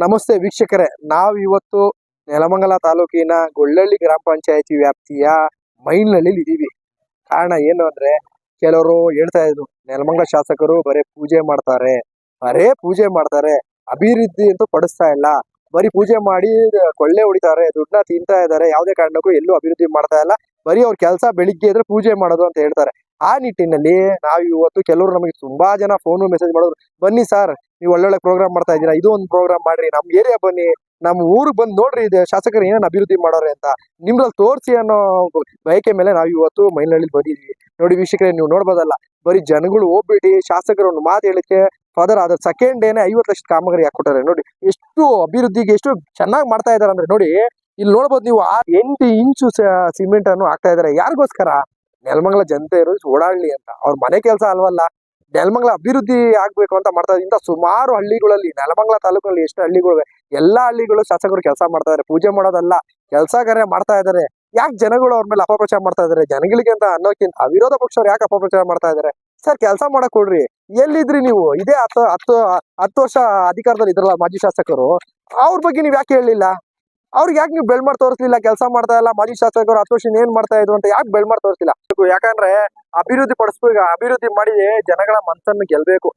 ನಮಸ್ತೆ ವೀಕ್ಷಕರೇ, ನಾವು ಇವತ್ತು ನೆಲಮಂಗಲ ತಾಲೂಕಿನ ಗೊಳ್ಳಳ್ಳಿ ಗ್ರಾಮ ಪಂಚಾಯತಿ ವ್ಯಾಪ್ತಿಯ ಮೈಲ್ನಳ್ಳಿ ಇದೀವಿ. ಕಾರಣ ಏನು ಅಂದ್ರೆ, ಕೆಲವರು ಹೇಳ್ತಾ ಇದ್ರು ನೆಲಮಂಗಲ ಶಾಸಕರು ಬರೀ ಪೂಜೆ ಮಾಡ್ತಾರೆ, ಅಭಿವೃದ್ಧಿ ಅಂತೂ ಪಡಿಸ್ತಾ ಇಲ್ಲ, ಬರೀ ಪೂಜೆ ಮಾಡಿ ಕೊಳ್ಳೆ ಹೊಡಿತಾರೆ, ದುಡ್ಡನ್ನ ತಿಂತಾ ಇದ್ದಾರೆ, ಯಾವುದೇ ಕಾರಣಕ್ಕೂ ಎಲ್ಲೂ ಅಭಿವೃದ್ಧಿ ಮಾಡ್ತಾ ಇಲ್ಲ, ಬರೀ ಅವ್ರ ಕೆಲಸ ಬೆಳಿಗ್ಗೆ ಇದ್ರೆ ಪೂಜೆ ಮಾಡೋದು ಅಂತ ಹೇಳ್ತಾರೆ. ಆ ನಿಟ್ಟಿನಲ್ಲಿ ನಾವು ಇವತ್ತು ಕೆಲವರು ನಮಗೆ ತುಂಬಾ ಜನ ಫೋನು ಮೆಸೇಜ್ ಮಾಡೋರು, ಬನ್ನಿ ಸರ್ ನೀವು ಒಳ್ಳೊಳ್ಳೆ ಪ್ರೋಗ್ರಾಮ್ ಮಾಡ್ತಾ ಇದ್ದೀರಾ, ಇದು ಒಂದು ಪ್ರೋಗ್ರಾಮ್ ಮಾಡ್ರಿ, ನಮ್ ಏರಿಯಾ ಬನ್ನಿ, ನಮ್ಮ ಊರಿಗೆ ಬಂದು ನೋಡ್ರಿ ಇದೆ ಶಾಸಕರು ಏನೇನು ಅಭಿವೃದ್ಧಿ ಮಾಡೋರೆ ಅಂತ ನಿಮ್ದ್ರಲ್ಲಿ ತೋರಿಸಿ ಅನ್ನೋ ಬಯಕೆ ಮೇಲೆ ನಾವು ಇವತ್ತು ಮೈಲ್ನಳ್ಳಿ ಬಂದಿದ್ವಿ. ನೋಡಿ ವೀಕ್ಷಕರೇ, ನೀವು ನೋಡ್ಬೋದಲ್ಲ, ಬರೀ ಜನಗಳು ಹೋಗ್ಬಿಟ್ಟು ಶಾಸಕರು ಒಂದು ಮಾತು ಹೇಳಿಕೆ ಫಾದರ್ ಅದ್ರ ಸೆಕೆಂಡ್ ಡೇನೆ 50 ಲಕ್ಷ ಕಾಮಗಾರಿ ಹಾಕೊಟ್ಟಾರೆ. ನೋಡಿ ಎಷ್ಟು ಅಭಿವೃದ್ಧಿಗೆ ಎಷ್ಟು ಚೆನ್ನಾಗಿ ಮಾಡ್ತಾ ಇದಾರೆ ಅಂದ್ರೆ, ನೋಡಿ ಇಲ್ಲಿ ನೋಡ್ಬೋದು ನೀವು 8 ಇಂಚು ಸಿಮೆಂಟ್ ಅನ್ನು ಹಾಕ್ತಾ ಇದಾರೆ. ಯಾರಿಗೋಸ್ಕರ? ನೆಲಮಂಗಲ ಜನತೆ ಇರೋದು ಓಡಾಡ್ಲಿ ಅಂತ, ಅವ್ರ ಮನೆ ಕೆಲಸ ಅಲ್ವಲ್ಲ, ನೆಲಮಂಗಲ ಅಭಿವೃದ್ಧಿ ಆಗ್ಬೇಕು ಅಂತ ಮಾಡ್ತಾ ಇಂತ ಸುಮಾರು ಹಳ್ಳಿಗಳಲ್ಲಿ, ನೆಲಮಂಗಲ ತಾಲೂಕಲ್ಲಿ ಎಷ್ಟು ಹಳ್ಳಿಗಳಿವೆ, ಎಲ್ಲಾ ಹಳ್ಳಿಗಳು ಶಾಸಕರು ಕೆಲಸ ಮಾಡ್ತಾ ಇದಾರೆ. ಪೂಜೆ ಮಾಡೋದಲ್ಲ, ಕೆಲಸ ಕಾರ್ಯ ಮಾಡ್ತಾ ಇದಾರೆ. ಯಾಕೆ ಜನಗಳು ಅವ್ರ ಮೇಲೆ ಅಪಪ್ರಚಾರ ಮಾಡ್ತಾ ಇದಾರೆ? ಜನಗಳಿಗೆ ಅಂತ ಅನ್ನೋಕ್ಕಿಂತ ವಿರೋಧ ಪಕ್ಷವ್ರು ಯಾಕೆ ಅಪಪ್ರಚಾರ ಮಾಡ್ತಾ ಇದಾರೆ? ಸರ್ ಕೆಲಸ ಮಾಡಕ್ ಕೊಡ್ರಿ, ಎಲ್ಲಿದ್ರಿ ನೀವು? ಇದೇ 10 ವರ್ಷ ಅಧಿಕಾರದಲ್ಲಿ ಇದ್ರಲ್ಲ ಮಾಜಿ ಶಾಸಕರು, ಅವ್ರ ಬಗ್ಗೆ ನೀವ್ ಯಾಕೆ ಹೇಳಿಲ್ಲ? ಅವ್ರಿಗೆ ಯಾಕೆ ನೀವು ಬೆಳ್ ಮಾಡಿ ತೋರಿಸ್ಲಿಲ್ಲ? ಕೆಲಸ ಮಾಡ್ತಾ ಇಲ್ಲ ಮಾಜಿ ಶಾಸಕರು 10 ವರ್ಷ ಏನ್ ಮಾಡ್ತಾ ಇದ್ರು ಅಂತ ಯಾಕೆ ಬೆಳ್ ಮಾಡಿ ತೋರಿಸ್ಲಿಲ್ಲ? ಯಾಕಂದ್ರೆ ಅಭಿವೃದ್ಧಿ ಪಡಿಸ್ಬೇಕು, ಅಭಿವೃದ್ಧಿ ಮಾಡಿ ಜನಗಳ ಮನಸ್ಸನ್ನು ಗೆಲ್ಬೇಕು.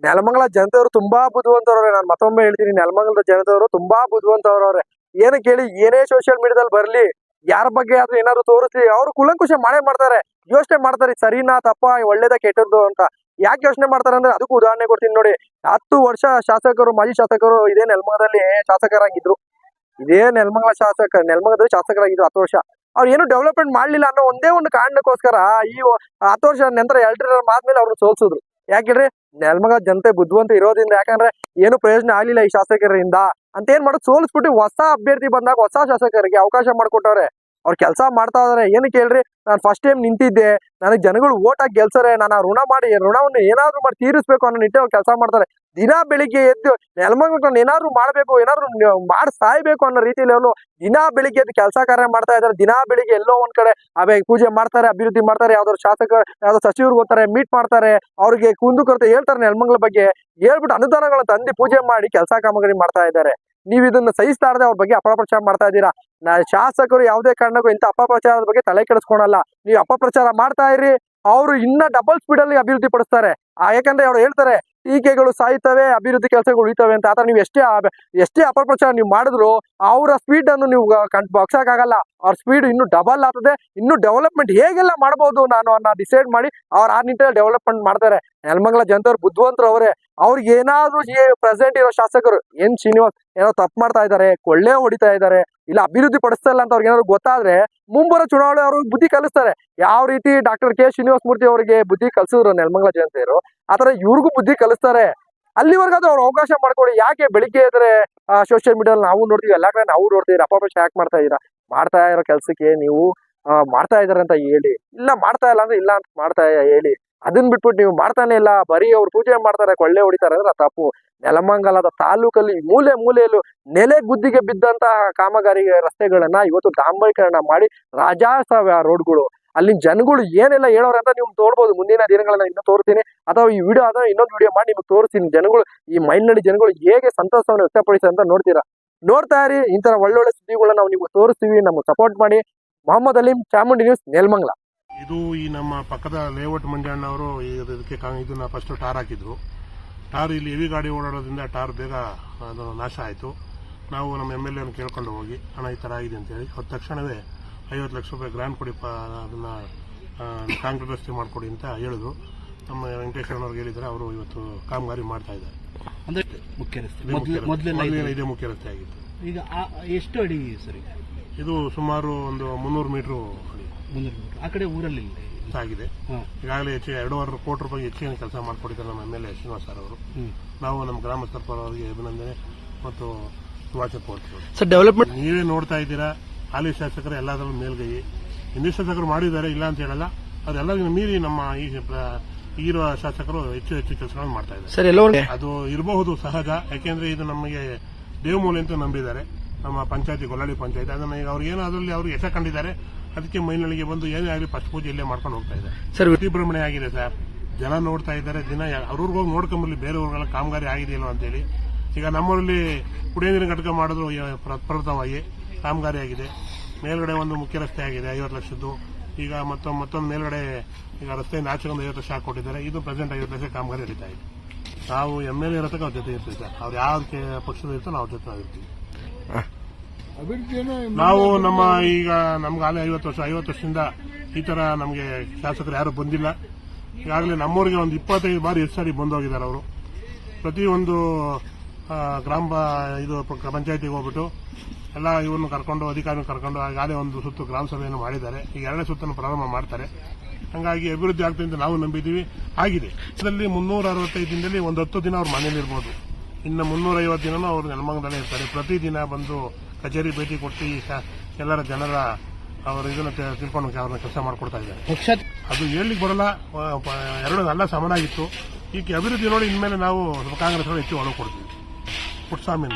ನೆಲಮಂಗಲ ಜನತೆಯವರು ತುಂಬಾ ಬುದ್ಧಿವಂತವ್ರೆ. ನಾನು ಮತ್ತೊಮ್ಮೆ ಹೇಳ್ತೀನಿ, ನೆಲಮಂಗಲದ ಜನತೆಯವರು ತುಂಬಾ ಬುದ್ಧಿವಂತವ್ರವ್ರೆ. ಏನಕ್ಕೆ ಹೇಳಿ, ಏನೇ ಸೋಷಿಯಲ್ ಮೀಡಿಯಾದಲ್ಲಿ ಬರ್ಲಿ, ಯಾರ ಬಗ್ಗೆ ಆದ್ರೂ ಏನಾದ್ರು ತೋರಿಸ್ಲಿ, ಅವ್ರು ಕುಲಂಕುಷ ಮಾಡ್ತಾರೆ, ಯೋಚನೆ ಮಾಡ್ತಾರೆ, ಸರಿನಾ ತಪ್ಪ, ಒಳ್ಳೇದ ಕೆಟ್ಟದ್ದು ಅಂತ. ಯಾಕೆ ಯೋಚನೆ ಮಾಡ್ತಾರೆ ಅಂದ್ರೆ, ಅದಕ್ಕೂ ಉದಾಹರಣೆ ಕೊಡ್ತೀನಿ ನೋಡಿ. 10 ವರ್ಷ ಶಾಸಕರು, ಮಾಜಿ ಶಾಸಕರು ಇದೇ ನೆಲಮಂಗಲದಲ್ಲಿ ಶಾಸಕರಾಗಿದ್ರು, ಇದೇ ನೆಲಮಂಗಲದಲ್ಲಿ ಶಾಸಕರಾಗಿದ್ರು 10 ವರ್ಷ. ಅವ್ರು ಏನು ಡೆವಲಪ್ಮೆಂಟ್ ಮಾಡ್ಲಿಲ್ಲ ಅನ್ನೋ ಒಂದೇ ಒಂದು ಕಾರಣಕ್ಕೋಸ್ಕರ ಈ 10 ವರ್ಷ ನಂತರ 2 ಟರ್ಮ್ ಆದ್ಮೇಲೆ ಅವ್ರನ್ನ ಸೋಲ್ಸಿದ್ರು. ಯಾಕೆಂದ್ರೆ ನೆಲಮಂಗಲ ಜನತೆ ಬುದ್ಧಿವಂತ ಇರೋದ್ರಿಂದ, ಯಾಕಂದ್ರೆ ಏನು ಪ್ರಯೋಜನ ಆಗ್ಲಿಲ್ಲ ಈ ಶಾಸಕರಿಂದ ಅಂತ ಏನ್ ಮಾಡೋದು, ಸೋಲಿಸ್ಬಿಟ್ಟು ಹೊಸ ಅಭ್ಯರ್ಥಿ ಬಂದಾಗ ಹೊಸ ಶಾಸಕರಿಗೆ ಅವಕಾಶ ಮಾಡ್ಕೊಟ್ಟವ್ರೆ. ಅವ್ರು ಕೆಲಸ ಮಾಡ್ತಾ ಇದಾರೆ. ಏನಕ್ಕೆ ಹೇಳ್ರಿ, ನಾನು ಫಸ್ಟ್ ಟೈಮ್ ನಿಂತಿದ್ದೆ, ನನಗೆ ಜನಗಳು ಓಟ್ ಹಾಕಿ ಗೆಲ್ಸರೆ, ನಾನು ಋಣವನ್ನು ಏನಾದ್ರು ಮಾಡಿ ತೀರಿಸ್ಬೇಕು ಅನ್ನೋ ನಿಟ್ಟಿನಲ್ಲಿ ಅವ್ರು ಕೆಲಸ ಮಾಡ್ತಾರೆ. ದಿನ ಬೆಳಿಗ್ಗೆ ಎದ್ದು ನೆಲಮಂಗಲಕ್ಕೆ ನಾನು ಏನಾದ್ರು ಮಾಡ್ಬೇಕು, ಏನಾದ್ರು ಮಾಡಿ ಸಾಯ್ಬೇಕು ಅನ್ನೋ ರೀತಿಯಲ್ಲಿ ಅವರು ದಿನ ಬೆಳಿಗ್ಗೆ ಎದ್ದು ಕೆಲಸ ಕಾರ್ಯ ಮಾಡ್ತಾ ಇದಾರೆ. ದಿನ ಬೆಳಿಗ್ಗೆ ಎಲ್ಲೋ ಒಂದ್ ಕಡೆ ಪೂಜೆ ಮಾಡ್ತಾರೆ, ಅಭಿವೃದ್ಧಿ ಮಾಡ್ತಾರೆ, ಯಾವ್ದಾದ್ರು ಯಾವ್ದೋ ಸಚಿವರು ಹೋಗ್ತಾರೆ, ಮೀಟ್ ಮಾಡ್ತಾರೆ, ಅವ್ರಿಗೆ ಕುಂದುಕೊರತೆ ಹೇಳ್ತಾರೆ ನೆಲಮಂಗಲ ಬಗ್ಗೆ, ಹೇಳ್ಬಿಟ್ಟು ಅನುದಾನಗಳನ್ನ ತಂದು ಪೂಜೆ ಮಾಡಿ ಕೆಲಸ ಕಾಮಗಾರಿ ಮಾಡ್ತಾ ಇದ್ದಾರೆ. ನೀವು ಇದನ್ನ ಸಹಿಸ್ತಾ ಇರದೆ ಅವ್ರ ಬಗ್ಗೆ ಅಪಪ್ರಚಾರ ಮಾಡ್ತಾ ಇದ್ದೀರಾ. ಶಾಸಕರು ಯಾವುದೇ ಕಾರಣಕ್ಕೂ ಇಂಥ ಅಪಪ್ರಚಾರದ ಬಗ್ಗೆ ತಲೆ ಕೆಡಿಸ್ಕೊಳಲ್ಲ. ನೀವು ಅಪಪ್ರಚಾರ ಮಾಡ್ತಾ ಇರಿ, ಅವರು ಇನ್ನ ಡಬಲ್ ಸ್ಪೀಡ್ ಅಲ್ಲಿ ಅಭಿವೃದ್ಧಿ ಪಡಿಸ್ತಾರೆ. ಯಾಕಂದ್ರೆ ಅವ್ರು ಹೇಳ್ತಾರೆ ಟೀಕೆಗಳು ಸಾಯ್ತವೆ, ಅಭಿವೃದ್ಧಿ ಕೆಲಸಗಳು ಉಳಿತವೆ ಅಂತ. ಆತರ ನೀವು ಎಷ್ಟೇ ಅಪಪ್ರಚಾರ ನೀವು ಮಾಡಿದ್ರು ಅವರ ಸ್ಪೀಡ್ ಅನ್ನು ನೀವು ಬಗ್ಸಕ್ಕಾಗಲ್ಲ. ಅವ್ರ ಸ್ಪೀಡ್ ಇನ್ನು ಡಬಲ್ ಆಗ್ತದೆ. ಇನ್ನು ಡೆವಲಪ್ಮೆಂಟ್ ಹೇಗೆಲ್ಲ ಮಾಡಬಹುದು ನಾನು ಅನ್ನ ಡಿಸೈಡ್ ಮಾಡಿ ಅವ್ರು ಆ ನಿಟ್ಟಿನಲ್ಲಿ ಡೆವಲಪ್ಮೆಂಟ್ ಮಾಡ್ತಾರೆ. ನೆಲಮಂಗಲ ಜನತೆಯವ್ರು ಬುದ್ಧಿವಂತರು ಅವರೇ. ಅವ್ರಿಗೆ ಏನಾದ್ರು ಪ್ರೆಸೆಂಟ್ ಇರೋ ಶಾಸಕರು ಶ್ರೀನಿವಾಸ್ ಏನೋ ತಪ್ಪು ಮಾಡ್ತಾ ಇದ್ದಾರೆ, ಕೊಳ್ಳೆ ಹೊಡಿತಾ ಇದ್ದಾರೆ, ಇಲ್ಲ ಅಭಿವೃದ್ಧಿ ಪಡಿಸ್ತಾ ಇಲ್ಲ ಅಂತ ಅವ್ರಿಗೆ ಏನಾದ್ರು ಗೊತ್ತಾದ್ರೆ ಮುಂಬರೋ ಚುನಾವಣೆ ಅವ್ರಿಗೆ ಬುದ್ಧಿ ಕಲಿಸ್ತಾರೆ. ಯಾವ ರೀತಿ ಡಾಕ್ಟರ್ ಕೆ ಶ್ರೀನಿವಾಸ ಮೂರ್ತಿ ಅವರಿಗೆ ಬುದ್ಧಿ ಕಲಿಸಿದ್ರು ನೆಲಮಂಗಲ ಜನತೆಯರು, ಆತರ ಇವ್ರಿಗೂ ಬುದ್ಧಿ ಕಲಿಸ್ತಾರೆ. ಅಲ್ಲಿವರೆಗಾದ್ರೂ ಅವ್ರು ಅವಕಾಶ ಮಾಡ್ಕೊಡಿ. ಯಾಕೆ ಬೆಳಿಗ್ಗೆ ಇದ್ರೆ ಸೋಷಿಯಲ್ ಮೀಡಿಯಾದಲ್ಲಿ ನಾವು ನೋಡ್ತೀವಿ, ಎಲ್ಲಾ ಕಡೆ ನಾವು ನೋಡ್ತೀವಿ, ಅಪಪ್ರಚಾರ ಯಾಕೆ ಮಾಡ್ತಾ ಇದ್ದೀರಾ? ಮಾಡ್ತಾ ಇರೋ ಕೆಲ್ಸಕ್ಕೆ ನೀವು ಮಾಡ್ತಾ ಇದಾರೆ ಅಂತ ಹೇಳಿ, ಇಲ್ಲ ಮಾಡ್ತಾ ಇಲ್ಲ ಅಂದ್ರೆ ಇಲ್ಲ ಅಂತ ಮಾಡ್ತಾ ಹೇಳಿ. ಅದನ್ನ ಬಿಟ್ಬಿಟ್ಟು ನೀವು ಮಾಡ್ತಾನೆ ಇಲ್ಲ, ಬರೀ ಅವ್ರು ಪೂಜೆ ಮಾಡ್ತಾರೆ, ಕೊಳ್ಳೆ ಹೊಡಿತಾರೆ ಅಂದ್ರೆ ತಪ್ಪು. ನೆಲಮಂಗಲದ ತಾಲೂಕಲ್ಲಿ ಮೂಲೆಯಲ್ಲೂ ನೆಲೆ ಗುದ್ದಿಗೆ ಬಿದ್ದಂತಹ ಕಾಮಗಾರಿ ರಸ್ತೆಗಳನ್ನ ಇವತ್ತು ಡಾಂಬರೀಕರಣ ಮಾಡಿ ರಾಜಾಸವ ರೋಡ್ಗಳು, ಅಲ್ಲಿನ ಜನಗಳು ಏನೆಲ್ಲ ಹೇಳೋರು ಅಂತ ನೀವು ನೋಡ್ಬೋದು. ಮುಂದಿನ ದಿನಗಳನ್ನ ಇನ್ನೂ ತೋರಿಸ್ತೀನಿ, ಅಥವಾ ಈ ವಿಡಿಯೋ ಆದ್ರೆ ಇನ್ನೊಂದು ವಿಡಿಯೋ ಮಾಡಿ ನಿಮ್ಗೆ ತೋರಿಸ್ತೀನಿ. ಜನಗಳು, ಈ ಮೈಲ್ನಳ್ಳಿ ಜನಗಳು ಹೇಗೆ ಸಂತೋಷವನ್ನು ವ್ಯಕ್ತಪಡಿಸಿ ಅಂತ ನೋಡ್ತಾ ಇರಿ. ಇಂತಹ ಒಳ್ಳೊಳ್ಳೆ ಸುದ್ದಿಗಳನ್ನ ನಾವು ನಿಮ್ಗೆ ತೋರಿಸ್ತೀವಿ. ನಮ್ಗೆ ಸಪೋರ್ಟ್ ಮಾಡಿ. ಮೊಹಮ್ಮದ್ ಅಲೀಂ, ಚಾಮುಂಡಿ ನ್ಯೂಸ್, ನೆಲಮಂಗಲ. ಇದು ಈ ನಮ್ಮ ಪಕ್ಕದ ಲೇಔಟ್ ಮಂಜಣ್ಣ ಅವರು ಇದಕ್ಕೆ ಇದನ್ನ ಫಸ್ಟ್ ಟಾರ್ ಹಾಕಿದ್ರು. ಟಾರ್ ಇಲ್ಲಿ ಹೆವಿ ಗಾಡಿ ಓಡಾಡೋದ್ರಿಂದ ಟಾರ್ ಬೇಗ ಅದು ನಾಶ ಆಯಿತು. ನಾವು ನಮ್ಮ MLA ಕೇಳ್ಕೊಂಡು ಹೋಗಿ, ಹಣ ಈ ಥರ ಆಗಿದೆ ಅಂತೇಳಿ, ಅವ್ರ ತಕ್ಷಣವೇ 50 ಲಕ್ಷ ರೂಪಾಯಿ ಗ್ರಾಂಟ್ ಕೊಡಿ, ಅದನ್ನ ಕಾಂಕ್ರೀಟ್ ರಸ್ತೆ ಮಾಡಿಕೊಡಿ ಅಂತ ಹೇಳಿದ್ರು. ನಮ್ಮ ವೆಂಕಟೇಶ್ವರನವ್ರಿಗೆ ಹೇಳಿದರೆ ಅವರು ಇವತ್ತು ಕಾಮಗಾರಿ ಮಾಡ್ತಾ ಇದ್ದಾರೆ. ಅಂದ್ರೆ ಮುಖ್ಯ ರಸ್ತೆ ಇದೇ ಮುಖ್ಯ ರಸ್ತೆ ಆಗಿತ್ತು. ಈಗ ಎಷ್ಟು ಅಡಿ ಸರಿ? ಇದು ಸುಮಾರು ಒಂದು 300 ಮೀಟರ್ ಅಡಿ. 300 ಮೀಟರ್ ಆ ಕಡೆ ಊರಲ್ಲಿ ಆಗಿದೆ. ಈಗಾಗಲೇ 2.5 ಕೋಟಿ ರೂಪಾಯಿ ಹೆಚ್ಚಿನ ಕೆಲಸ ಮಾಡಿಕೊಟ್ಟಿದ್ದಾರೆ ನಮ್ಮ MLA ಶ್ರೀನಿವಾಸ್ ಸರ್ ಅವರು. ನಾವು ನಮ್ಮ ಗ್ರಾಮಸ್ಥರ ಪರವಾಗಿ ಅಭಿನಂದನೆ ಮತ್ತು ಶುಭಾಶಯ ಕೋರ್ತೀವಿ. ಸರ್, ಡೆವಲಪ್ಮೆಂಟ್ ನೀವೇ ನೋಡ್ತಾ ಇದ್ದೀರಾ, ಹಾಲಿ ಶಾಸಕರು ಎಲ್ಲದರಲ್ಲೂ ಮೇಲ್ಗೈ. ಹಿಂದಿನ ಶಾಸಕರು ಮಾಡಿದ್ದಾರೆ, ಇಲ್ಲ ಅಂತ ಹೇಳಲ್ಲ. ಅದೆಲ್ಲರಿಗೂ ಮೀರಿ ನಮ್ಮ ಈಗಿರುವ ಶಾಸಕರು ಹೆಚ್ಚು ಕೆಲಸಗಳನ್ನು ಮಾಡ್ತಾ ಇದ್ದಾರೆ. ಅದು ಇರಬಹುದು ಸಹಜ, ಯಾಕೆಂದ್ರೆ ಇದು ನಮಗೆ ದೇವಮೂಲೆ ಅಂತ ನಂಬಿದ್ದಾರೆ ನಮ್ಮ ಪಂಚಾಯತಿ, ಗೊಲ್ಲಳ್ಳಿ ಪಂಚಾಯತಿ. ಅದನ್ನ ಈಗ ಅವ್ರು ಏನೋ ಅದರಲ್ಲಿ ಅವ್ರು ಯಶ ಕಂಡಿದ್ದಾರೆ. ಅದಕ್ಕೆ ಮೈಲ್ನಳ್ಳಿಗೆ ಬಂದು ಏನೇ ಆಗಲಿ ಫಸ್ಟ್ ಪೂಜೆ ಇಲ್ಲೇ ಮಾಡ್ಕೊಂಡು ಹೋಗ್ತಾ ಇದ್ದಾರೆ. ಸರ್, ವಿತಿಭ್ರಮಣೆ ಆಗಿದೆ ಸರ್. ಜನ ನೋಡ್ತಾ ಇದ್ದಾರೆ, ದಿನ ಅವ್ರವ್ರಿಗೆ ಹೋಗಿ ನೋಡ್ಕೊಂಬರ್ಲಿ ಬೇರೆ ಊರುಗಳ ಕಾಮಗಾರಿ ಆಗಿದೆಯಲ್ಲೋ ಅಂತೇಳಿ. ಈಗ ನಮ್ಮೂರಲ್ಲಿ ಕುಡಿಯೋ ನೀರಿನ ಘಟಕ ಮಾಡಿದ್ರು ಪ್ರಪ್ರಥಮವಾಗಿ ಕಾಮಗಾರಿ ಆಗಿದೆ. ಮೇಲ್ಗಡೆ ಒಂದು ಮುಖ್ಯ ರಸ್ತೆ ಆಗಿದೆ 50 ಲಕ್ಷದ್ದು. ಈಗ ಮತ್ತೊಂದು ಮೇಲ್ಗಡೆ ಈಗ ರಸ್ತೆ ಆಚೆಗೊಂದು 50 ಲಕ್ಷ ಹಾಕೊಟ್ಟಿದ್ದಾರೆ. ಇದು ಪ್ರೆಸೆಂಟ್ 50 ಲಕ್ಷ ಕಾಮಗಾರಿ ನಡೀತಾ ಇದೆ. ನಾವು MLA ಇರತಕ್ಕ ಅವ್ರ ಜೊತೆ ಇರ್ತೀವಿ ಸರ್. ಅವ್ರು ಯಾವ ಪಕ್ಷದ ಇರ್ತಾರೋ ನಾವು ಜೊತೆ ಇರ್ತೀವಿ. ನಾವು ಈಗ ನಮ್ಗೆ ಆಗಲೇ 50 ವರ್ಷದಿಂದ ಈ ತರ ನಮಗೆ ಶಾಸಕರು ಯಾರು ಬಂದಿಲ್ಲ. ಈಗಾಗಲೇ ನಮ್ಮೂರಿಗೆ ಒಂದು 25 ಬಾರಿ ಸಾರಿ ಬಂದೋಗಿದ್ದಾರೆ ಅವರು. ಪ್ರತಿಯೊಂದು ಪಂಚಾಯತಿಗೆ ಹೋಗ್ಬಿಟ್ಟು ಎಲ್ಲ ಇವ್ರನ್ನ ಕರ್ಕೊಂಡು ಅಧಿಕಾರಿನ ಕರ್ಕೊಂಡು ಈಗಾಗಲೇ ಒಂದು ಸುತ್ತು ಗ್ರಾಮ ಸಭೆಯನ್ನು ಮಾಡಿದ್ದಾರೆ. ಈಗ 2ನೇ ಸುತ್ತನ್ನು ಪ್ರಾರಂಭ ಮಾಡ್ತಾರೆ. ಹಂಗಾಗಿ ಅಭಿವೃದ್ಧಿ ಆಗ್ತದೆ ಅಂತ ನಾವು ನಂಬಿದ್ದೀವಿ. ಆಗಿದೆ. ಇದರಲ್ಲಿ 365 ದಿನದಲ್ಲಿ ಒಂದು 10 ದಿನ ಅವ್ರ ಮನೇಲಿ ಇರ್ಬೋದು. ಇನ್ನು 350 ದಿನನೂ ಅವರು ನೆಲಮಂಗಲದಲ್ಲೇ ಇರ್ತಾರೆ. ಪ್ರತಿದಿನ ಬಂದು ಕಚೇರಿ ಭೇಟಿ ಕೊಟ್ಟು ಎಲ್ಲರ ಜನರ ಅವರು ಇದನ್ನ ತಿಳ್ಕೊಂಡು ಅವ್ರನ್ನ ಕೆಲಸ ಮಾಡ್ಕೊಡ್ತಾ ಇದ್ದಾರೆ. ಅದು ಹೇಳಲಿಕ್ಕೆ ಬರಲ್ಲ. 2 ಎಲ್ಲ ಸಮನಾಗಿತ್ತು. ಈಗ ಅಭಿವೃದ್ಧಿ ನೋಡಿ ಇನ್ಮೇಲೆ ನಾವು ಕಾಂಗ್ರೆಸ್ ಹೆಚ್ಚು ಒಲವು ಕೊಡ್ತೀವಿ. ಪುಟ್ಟಸ್ವಾಮಿ